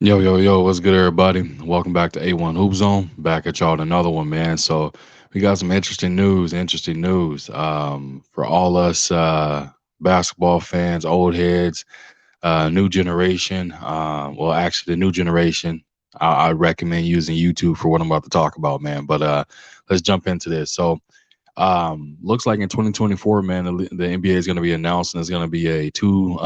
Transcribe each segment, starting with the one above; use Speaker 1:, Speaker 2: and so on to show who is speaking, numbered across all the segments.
Speaker 1: Yo, yo, yo, what's good, everybody? Welcome back to A1 Hoop Zone. Back at y'all with another one, man. So, we got some interesting news for all us basketball fans, old heads, new generation. Well, actually, the new generation. I recommend using YouTube for what I'm about to talk about, man. But let's jump into this. So, looks like in 2024, man, the NBA is going to be announcing there's going to be a two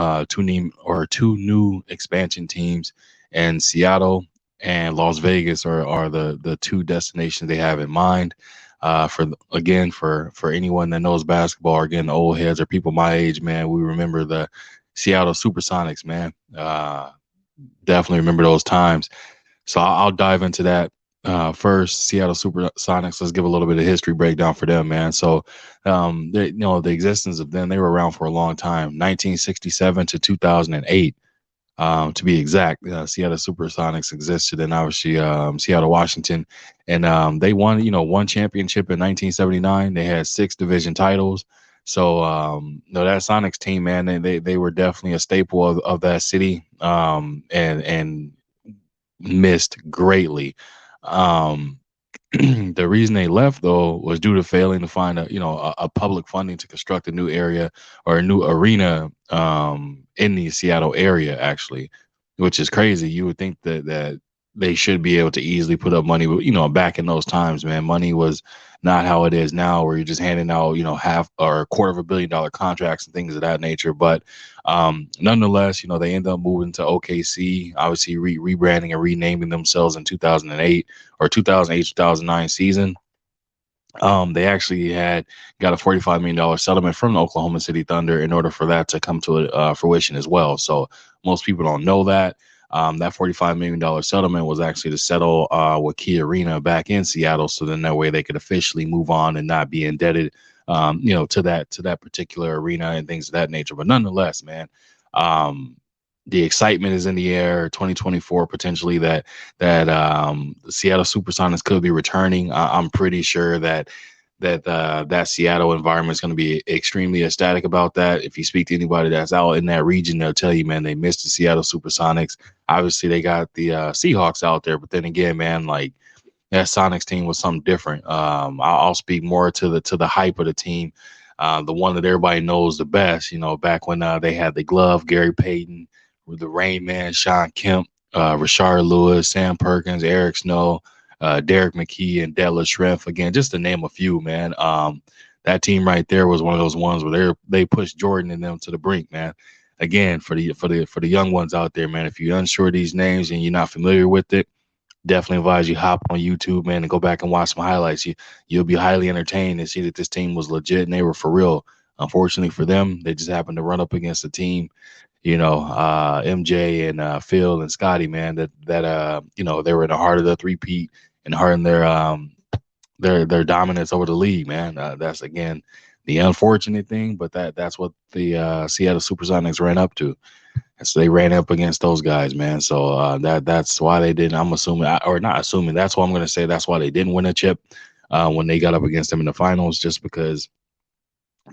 Speaker 1: new expansion teams, and Seattle and Las Vegas are the two destinations they have in mind. For anyone that knows basketball, or again, the old heads or people my age, man, we remember the Seattle Supersonics, man. Definitely remember those times. So I'll dive into that first. Seattle Supersonics. Let's give a little bit of history breakdown for them, man. So, the existence of them, they were around for a long time, 1967 to 2008, to be exact. Seattle Supersonics existed, and obviously Seattle, Washington, and they won, one championship in 1979. They had six division titles. So, no, that Sonics team, man, they were definitely a staple of that city, and missed greatly. Um, the reason they left though was due to failing to find a public funding to construct a new area or a new arena in the Seattle area actually, which is crazy. You would think that they should be able to easily put up money, but back in those times, man, money was not how it is now, where you're just handing out half or a quarter of $1 billion contracts and things of that nature. But nonetheless, they end up moving to OKC, obviously rebranding and renaming themselves in 2008 or 2008 2009 season. They actually had got a $45 million settlement from the Oklahoma City Thunder in order for that to come to fruition as well. So most people don't know that. That $45 million settlement was actually to settle with Key Arena back in Seattle, so then that way they could officially move on and not be indebted, to that particular arena and things of that nature. But nonetheless, man, um, the excitement is in the air. 2024 potentially that the Seattle Supersonics could be returning. I'm pretty sure that Seattle environment is going to be extremely ecstatic about that. If you speak to anybody that's out in that region, they'll tell you, man, they missed the Seattle Supersonics. Obviously, they got the Seahawks out there, but then again, man, like that Sonics team was something different. I'll speak more to the hype of the team, the one that everybody knows the best. Back when they had the glove, Gary Payton, with the Rain Man, Sean Kemp, Rashard Lewis, Sam Perkins, Eric Snow, Derek McKee, and Detlef Schrempf. Again, just to name a few, man. That team right there was one of those ones where they pushed Jordan and them to the brink, man. Again, for the young ones out there, man. If you're unsure of these names and you're not familiar with it, definitely advise you hop on YouTube, man, and go back and watch some highlights. You'll be highly entertained and see that this team was legit and they were for real. Unfortunately for them, they just happened to run up against a team, MJ and Phil and Scotty, man, that they were in the heart of the three-peat and heart in their dominance over the league, man. That's again the unfortunate thing, but that's what the Seattle Supersonics ran up to. And so they ran up against those guys, man. So that's why they didn't. I'm assuming, or not assuming. That's what I'm going to say. That's why they didn't win a chip when they got up against them in the finals, just because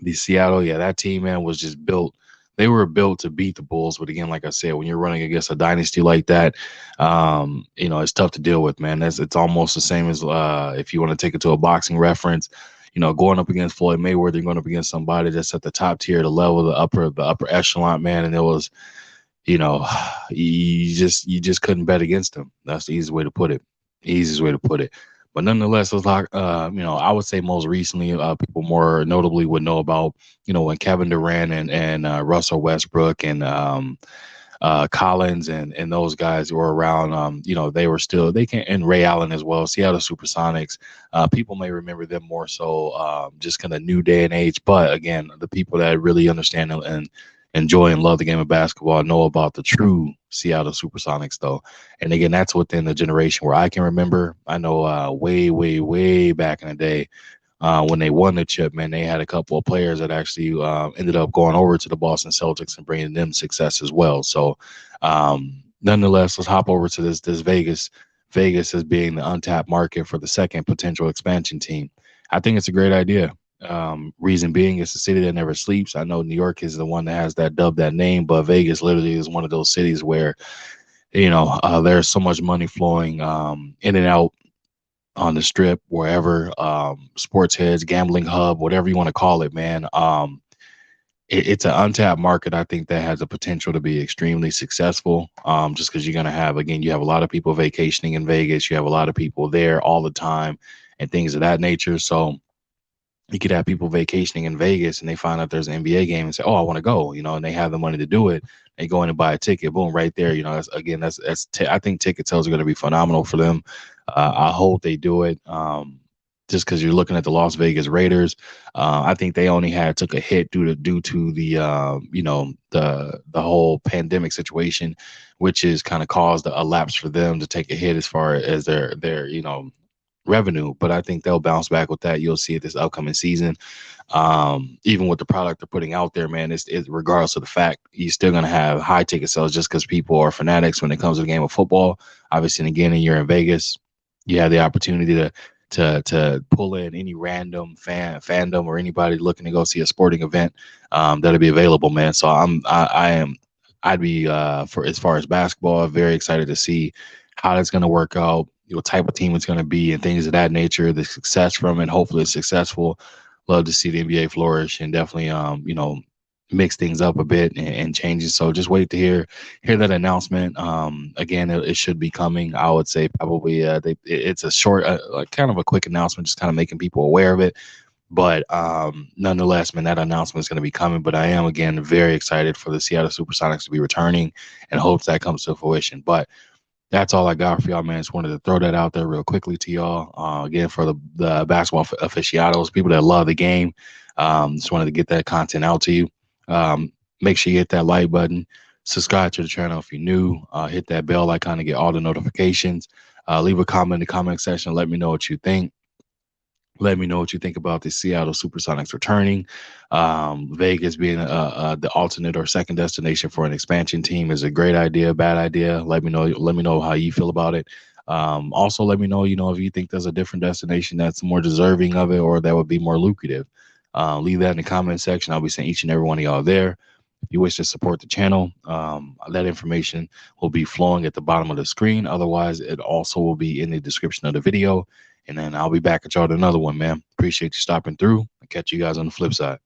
Speaker 1: the Seattle, yeah, that team, man, was just built. They were built to beat the Bulls. But again, like I said, when you're running against a dynasty like that, it's tough to deal with, man. It's almost the same as if you want to take it to a boxing reference. Going up against Floyd Mayweather, you're going up against somebody that's at the top tier, the level, the upper echelon, man. And it was, you know, you just couldn't bet against them. That's the easiest way to put it. Easiest way to put it. But nonetheless, it's like I would say most recently, people more notably would know about, when Kevin Durant and Russell Westbrook and Collins and those guys were around. They were still they can and Ray Allen as well. Seattle SuperSonics. People may remember them more so just kind of new day and age. But again, the people that really understand and enjoy and love the game of basketball know about the true Seattle Supersonics though. And again, that's within the generation where I can remember. I know way, way, way back in the day when they won the chip, man, they had a couple of players that actually ended up going over to the Boston Celtics and bringing them success as well. So, nonetheless, let's hop over to this Vegas. Vegas as being the untapped market for the second potential expansion team. I think it's a great idea. Reason being, it's a city that never sleeps. I know New York is the one that has that name, but Vegas literally is one of those cities where There's so much money flowing in and out on the strip, wherever, sports heads, gambling hub, whatever you want to call it, man. It's an untapped market. I think that has the potential to be extremely successful. Just because you're gonna have, again, you have a lot of people vacationing in Vegas, you have a lot of people there all the time, and things of that nature. So you could have people vacationing in Vegas and they find out there's an NBA game and say, "Oh, I want to go," and they have the money to do it. They go in and buy a ticket, boom, right there. I think ticket sales are going to be phenomenal for them. I hope they do it. Just because you're looking at the Las Vegas Raiders, I think they only had took a hit due to the the whole pandemic situation, which has kind of caused a lapse for them to take a hit as far as their revenue. But I think they'll bounce back with that. You'll see it this upcoming season. Even with the product they're putting out there, man, it's regardless of the fact, you're still gonna have high ticket sales just because people are fanatics when it comes to the game of football. Obviously, and again, and you're in Vegas, you have the opportunity to pull in any random fandom or anybody looking to go see a sporting event, that'll be available, man. So I'd be, for as far as basketball, very excited to see how that's going to work out, what type of team it's going to be, and things of that nature. The success from it, hopefully, it's successful. Love to see the NBA flourish and definitely, mix things up a bit and change it. So just wait to hear that announcement. Again, it should be coming. I would say probably, it's a short, like kind of a quick announcement, just kind of making people aware of it. But nonetheless, man, that announcement is going to be coming. But I am, again, very excited for the Seattle Supersonics to be returning and hopes that comes to fruition. But that's all I got for y'all, man. Just wanted to throw that out there real quickly to y'all. Again, for the basketball aficionados, people that love the game, just wanted to get that content out to you. Make sure you hit that like button, subscribe to the channel if you're new, hit that bell icon to get all the notifications. Leave a comment in the comment section. Let me know what you think. Let me know what you think about the Seattle Supersonics returning. Vegas being the alternate or second destination for an expansion team is a great idea, bad idea. Let me know. Let me know how you feel about it. Also, let me know, if you think there's a different destination that's more deserving of it or that would be more lucrative. Leave that in the comment section. I'll be seeing each and every one of y'all there. If you wish to support the channel, that information will be flowing at the bottom of the screen. Otherwise, it also will be in the description of the video. And then I'll be back at y'all with another one, man. Appreciate you stopping through. I'll catch you guys on the flip side.